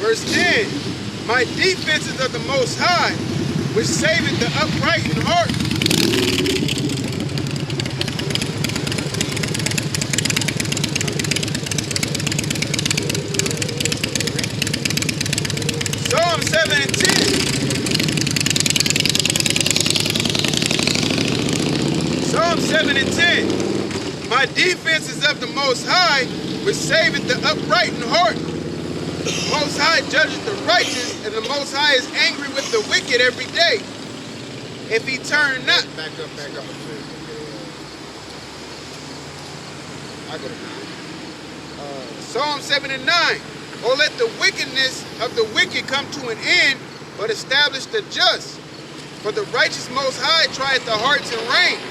Verse 10, my defense is of the Most High, which saveth the upright in heart. Psalm 7 and 10. Psalm 7 and 10. My defense is of the Most High, which saveth the upright in heart. The Most High judgeth the righteous, and the Most High is angry with the wicked every day. If he turn not... Back up. I go to 9. Psalm 7 and 9. Oh, let the wickedness of the wicked come to an end, but establish the just. For the righteous Most High trieth the hearts and reins.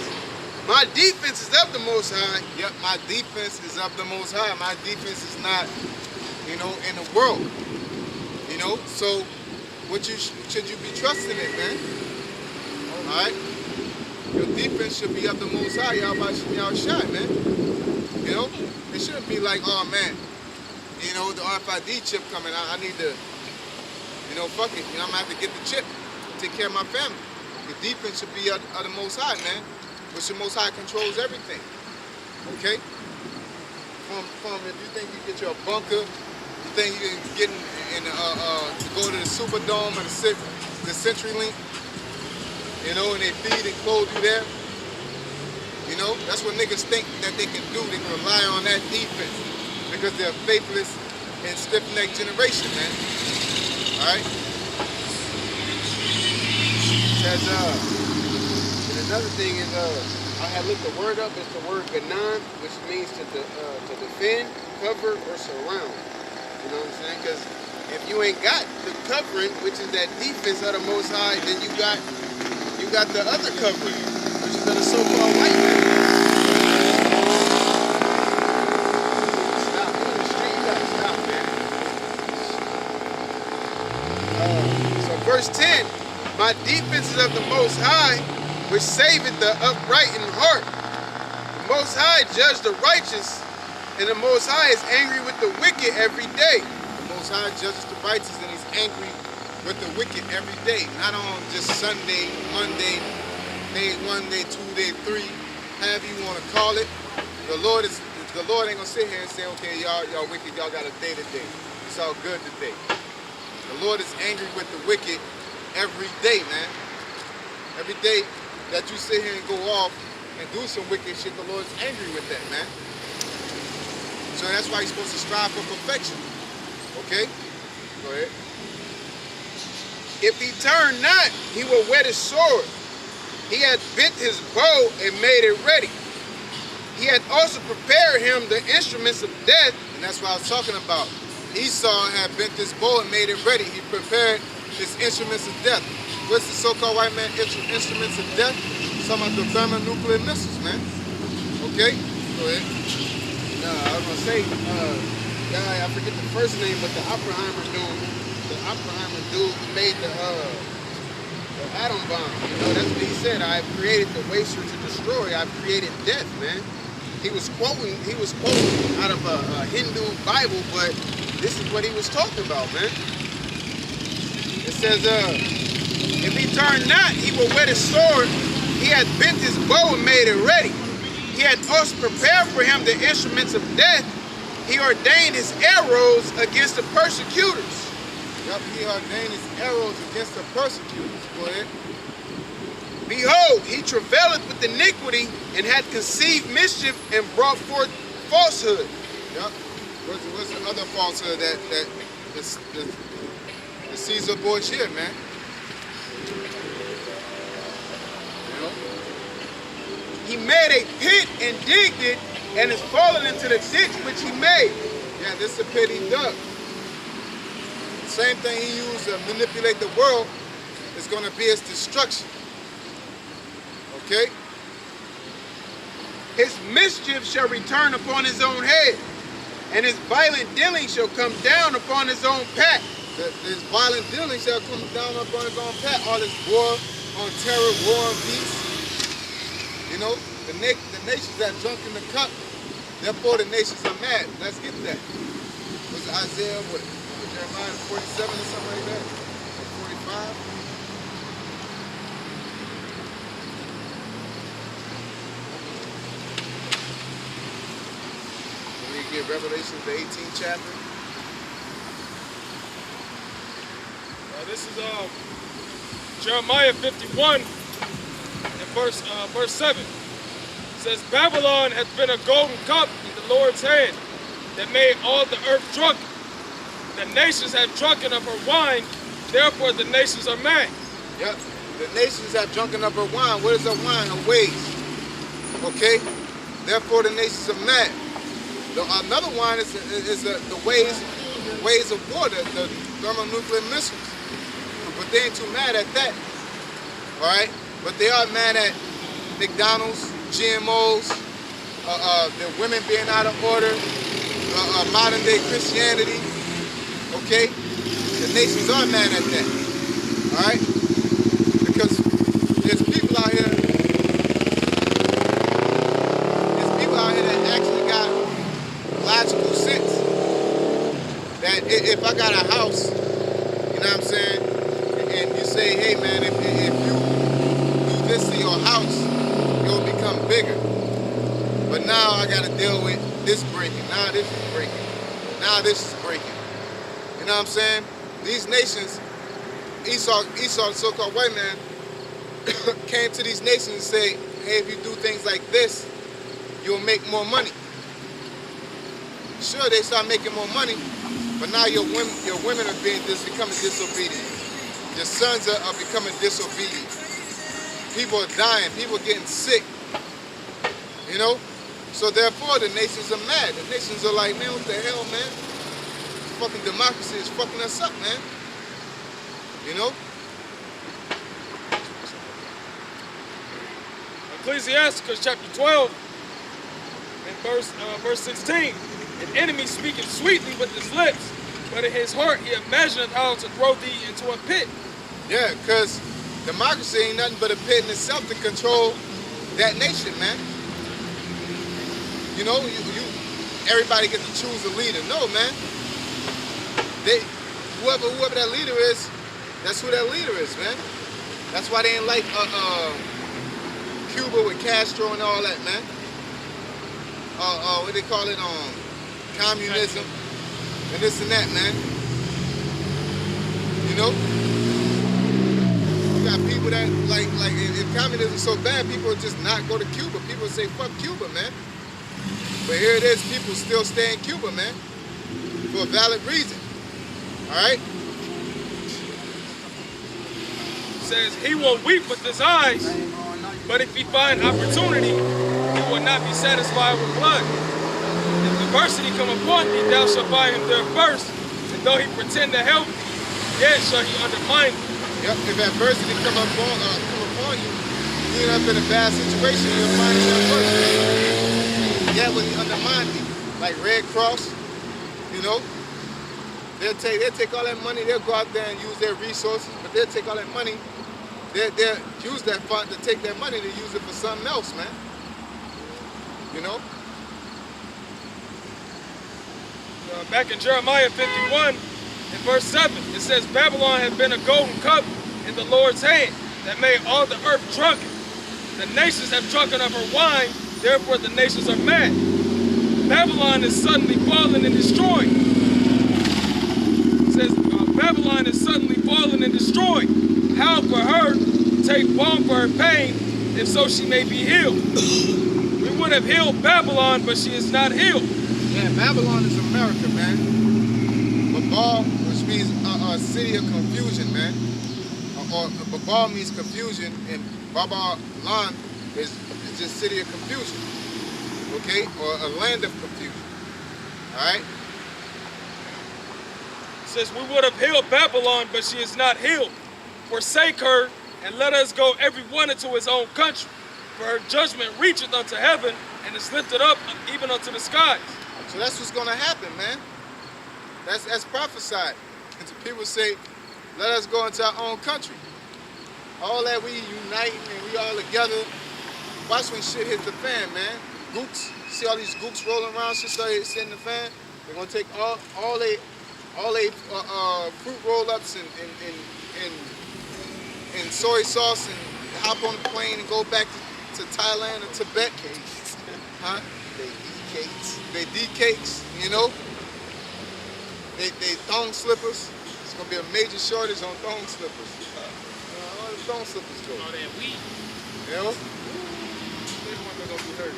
My defense is of the Most High. Yep, my defense is of the Most High. My defense is not, in the world. So what should you be trusting in, man? All right? Your defense should be of the Most High. Y'all about to be outshot, man. It shouldn't be like, oh, man, the RFID chip coming. I need to, fuck it. I'm going to have to get the chip, take care of my family. The defense should be of the Most High, man. Which the Most High controls everything. Okay? From if you think you get your bunker, you think you can get to go to the Superdome or the CenturyLink, and they feed and clothe you there. That's what niggas think that they can do. They can rely on that defense because they're faithless and stiff-necked generation, man. All right? Says, another thing is, I had looked the word up. It's the word ganan, which means to defend, cover, or surround. You know what I'm saying? Because if you ain't got the covering, which is that defense of the Most High, then you got the other covering, which is of the so-called white man. Stop. You're on the street. You gotta stop, man. So verse 10, my defense is of the Most High, which saveth the upright in heart. The Most High judge the righteous, and the Most High is angry with the wicked every day. The Most High judges the righteous, and he's angry with the wicked every day. Not on just Sunday, Monday, day 1, day 2, day 3, however you want to call it. The Lord ain't gonna sit here and say, okay, y'all wicked, y'all got a day today. It's all good today. The Lord is angry with the wicked every day, man. Every day that you sit here and go off and do some wicked shit, the Lord's angry with that, man. So that's why you're supposed to strive for perfection. Okay? Go ahead. If he turn not, he will whet his sword. He hath bent his bow and made it ready. He hath also prepared him the instruments of death. And that's what I was talking about. Esau had bent his bow and made it ready. He prepared his instruments of death. What's the so-called white man instruments of death? Some of the thermonuclear missiles, man. Okay? Go ahead. I was gonna say, I forget the first name, but the Oppenheimer dude made the atom bomb. That's what he said. I've created the waster to destroy. I've created death, man. He was quoting out of a Hindu Bible, but this is what he was talking about, man. It says, if he turn not, he will whet his sword. He hath bent his bow and made it ready. He hath also prepared for him the instruments of death. He ordained his arrows against the persecutors. Yep, he ordained his arrows against the persecutors. Go ahead. Behold, he travaileth with iniquity and hath conceived mischief and brought forth falsehood. Yep. What's the other falsehood that the Caesar boy shit, man? He made a pit and digged it, and is fallen into the ditch which he made. Yeah, this is a pit he dug. Same thing he used to manipulate the world is going to be his destruction. Okay? His mischief shall return upon his own head, and his violent dealing shall come down upon his own pack. His violent dealing shall come down upon his own pack. All this war on terror, war on peace. The nations that drunk in the cup, therefore the nations are mad. Let's get that. Was Isaiah, what Jeremiah 47 or something like that? Or 45? When we get Revelation, the 18th chapter. This is Jeremiah 51 and verse 7. It says, Babylon hath been a golden cup in the Lord's hand that made all the earth drunk. The nations have drunken of her wine, therefore the nations are mad. Yep. The nations have drunken up her wine. What is her wine? Her ways. Okay? Therefore the nations are mad. Another wine is the ways of war, the thermonuclear missiles. But they ain't too mad at that. Alright? But they are mad at McDonald's, GMOs, the women being out of order, modern day Christianity. Okay? The nations are mad at that. Alright? Because there's people out here that actually got logical sense. That if I got a house, you know what I'm saying, and you say, hey man, if you do this to your house, it'll become bigger. But now I gotta deal with this breaking. Now this is breaking. Now this is breaking. You know what I'm saying? These nations, Esau, the so-called white man, came to these nations and say, hey, if you do things like this, you'll make more money. Sure, they start making more money, but now your women are becoming disobedient. Your sons are becoming disobedient. People are dying. People are getting sick. You know? So therefore, the nations are mad. The nations are like, man, what the hell, man? Fucking democracy is fucking us up, man. You know? Ecclesiasticus chapter 12 and verse 16. An enemy speaketh sweetly with his lips, but in his heart he imagineth how to throw thee into a pit. Yeah, because democracy ain't nothing but a pit in itself to control that nation, man. You know, everybody gets to choose a leader. No, man. Whoever that leader is, that's who that leader is, man. That's why they ain't like Cuba with Castro and all that, man. What they call it, communism and this and that, man. You know? You got people that like if communism is so bad, people would just not go to Cuba. People would say, fuck Cuba, man. But here it is, people still stay in Cuba, man. For a valid reason. Alright? Says he will weep with his eyes, but if he find opportunity, he will not be satisfied with blood. If adversity come upon thee, thou shalt find him there first, and though he pretend to help thee, yet shall he undermine thee. Yep, if adversity come upon you, you end up in a bad situation, you'll find him there first. Yeah, when he undermine thee, like Red Cross, you know, they'll take all that money, they'll go out there and use their resources, but they'll take all that money, they'll use that fund to take that money to use it for something else, man. You know? Back in Jeremiah 51 and verse 7, it says, Babylon has been a golden cup in the Lord's hand that made all the earth drunken. The nations have drunken of her wine, therefore the nations are mad. Babylon is suddenly fallen and destroyed. It says, Babylon is suddenly fallen and destroyed. How for her, take balm for her pain, if so she may be healed. We would have healed Babylon, but she is not healed. Yeah, Babylon is America, man. Babal, which means a city of confusion, man. Or Babal means confusion, and Babylon is just city of confusion. Okay? Or a land of confusion. Alright? It says, we would have healed Babylon, but she is not healed. Forsake her, and let us go every one into his own country. For her judgment reacheth unto heaven, and is lifted up even unto the skies. So that's what's going to happen, man. That's prophesied. And so people say, let us go into our own country. All that we unite and we all together. Watch when shit hit the fan, man. Gooks. See all these gooks rolling around, shit started hitting the fan. They're gonna take all they fruit roll-ups and soy sauce and hop on the plane and go back to Thailand or Tibet. Cakes. Huh? They eat cakes. They D cakes, you know. They thong slippers. It's gonna be a major shortage on thong slippers. All the thong slippers go. All that weed. You know? Which one they gonna be hurt?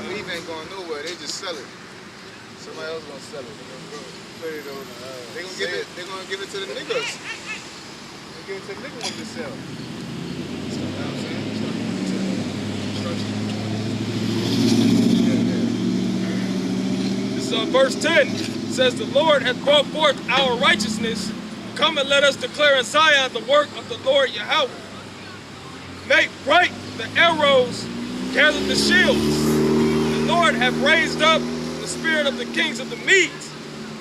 Weave ain't going nowhere. They just sell it. Somebody else gonna sell it. Put it on. They're gonna give it to the niggas. They give it to the niggas when they sell. You know what I'm saying? This is verse 10. It says, the Lord hath brought forth our righteousness. Come and let us declare in Zion the work of the Lord Yahweh. Make bright the arrows, gather the shields. The Lord hath raised up the spirit of the kings of the Medes,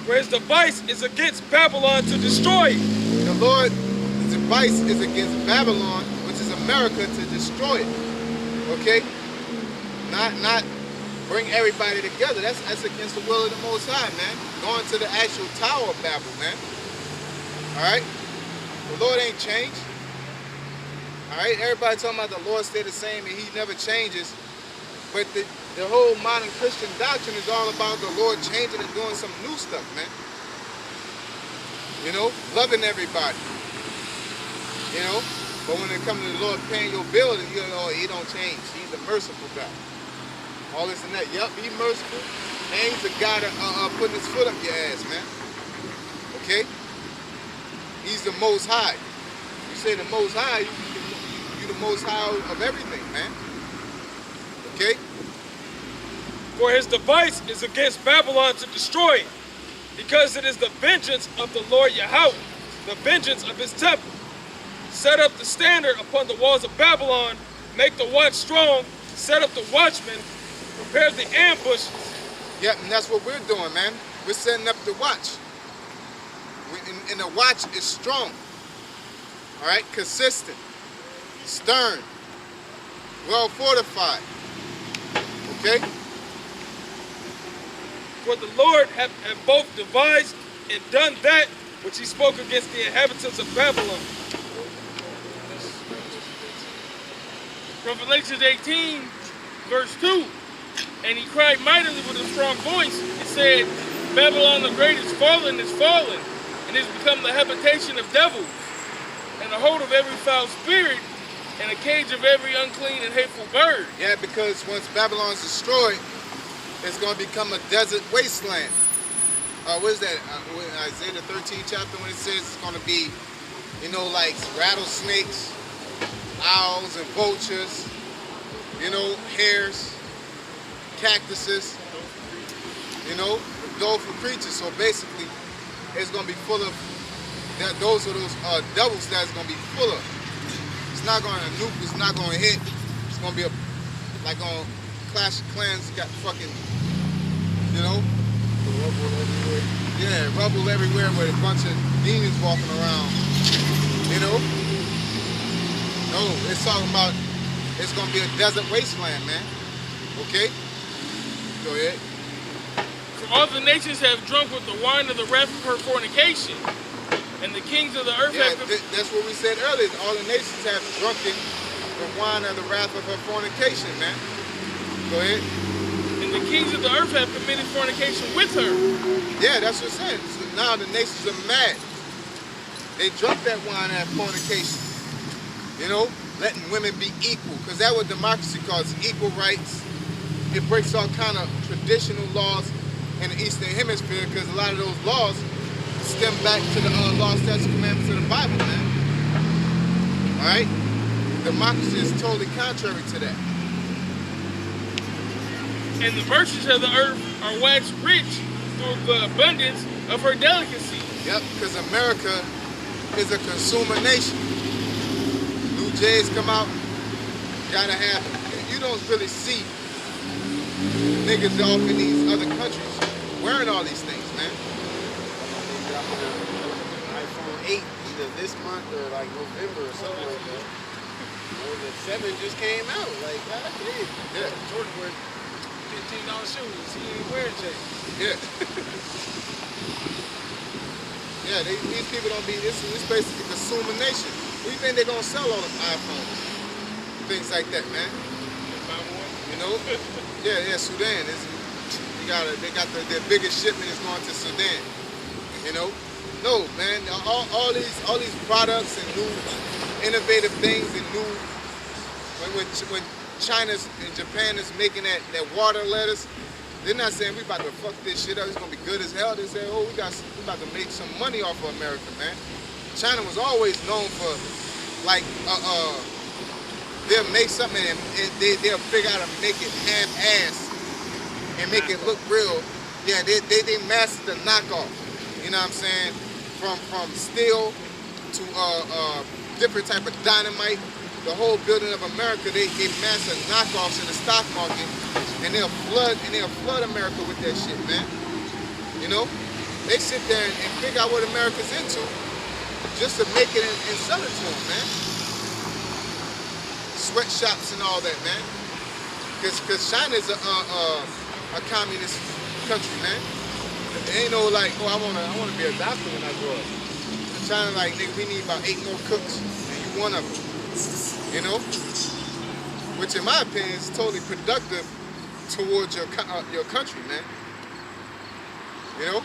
where his device is against Babylon to destroy it. The Lord's device is against Babylon, which is America, to destroy it. Okay? Not bring everybody together. That's against the will of the Most High, man. Going to the actual Tower of Babel, man. Alright? The Lord ain't changed. Alright? Everybody talking about the Lord stay the same and he never changes. But the whole modern Christian doctrine is all about the Lord changing and doing some new stuff, man. You know? Loving everybody. You know? But when it comes to the Lord paying your bill, you know, he don't change. He's a merciful God. All this and that. Yup, he's merciful. And he's a God putting his foot up your ass, man. Okay? He's the Most High. You say the Most High, you the Most High of everything, man. Okay? For his device is against Babylon to destroy it, because it is the vengeance of the Lord Yahweh, the vengeance of his temple. Set up the standard upon the walls of Babylon, make the watch strong, set up the watchmen, prepare the ambush. Yep, and that's what we're doing, man. We're setting up the watch. And the watch is strong. All right? Consistent. Stern. Well fortified. Okay? For the Lord hath both devised and done that which he spoke against the inhabitants of Babylon. Revelation 18, verse 2. And he cried mightily with a strong voice and said, Babylon the great is fallen, and is become the habitation of devils, and the hold of every foul spirit, and a cage of every unclean and hateful bird. Yeah, because once Babylon's destroyed, it's going to become a desert wasteland. What is that? Isaiah the 13th chapter, when it says it's going to be, you know, like rattlesnakes, owls and vultures, you know, hares, cactuses, you know, dolphin creatures. So basically, it's going to be full of, those are those devils that it's going to be full of. It's not going to nuke, it's not going to hit. It's going to be like on Clash of Clans, got fucking, you know, Rubble everywhere. yeah, rubble everywhere with a bunch of demons walking around, you know? No, it's talking about, it's going to be a desert wasteland, man. Okay? Go ahead. For all the nations have drunk with the wine of the wrath of her fornication, and the kings of the earth Yeah, have... that's what we said earlier. All the nations have drunken the wine of the wrath of her fornication, man. Go ahead. And the kings of the earth have committed fornication with her. Yeah, that's what I'm saying. So now the nations are mad. They drunk that wine of fornication. You know, letting women be equal. Because that's what democracy calls equal rights. It breaks all kind of traditional laws in the Eastern Hemisphere, because a lot of those laws stem back to the law, statutes, commandments of the Bible, man. All right? Democracy is totally contrary to that. And the merchants of the earth are waxed rich through the abundance of her delicacy. Yep, because America is a consumer nation. New J's come out, gotta have it. You don't really see niggas off in these other countries wearing all these things, man. iPhone 8 either this month or like November or something like that. Or the 7 just came out. Like, God damn. Yeah. Jordan wear $15 shoes. He ain't wearing J's. Yeah. Yeah, these people don't be, it's basically a consumer nation. What do you think they're going to sell all them iPhones? Things like that, man. You know? Yeah, Sudan. They got their biggest shipment is going to Sudan. You know? No, man. All these products and new innovative things and new when China and Japan is making that water lettuce, they're not saying we about to fuck this shit up, it's gonna be good as hell. They say, oh, we about to make some money off of America, man. China was always known for like they'll make something and they'll figure out how to make it half-ass and make it look real. Yeah, they mastered the knockoff. You know what I'm saying? From steel to different type of dynamite. The whole building of America, they master knockoffs in the stock market, and they'll flood America with that shit, man. You know, they sit there and figure out what America's into, just to make it and sell it to them, man. Sweatshops and all that, man. Because China's a communist country, man. It ain't no like, oh, I wanna be a doctor when I grow up. China like, nigga, we need about 8 more cooks, and you one of them. You know, which in my opinion is totally productive towards your country, man. You know.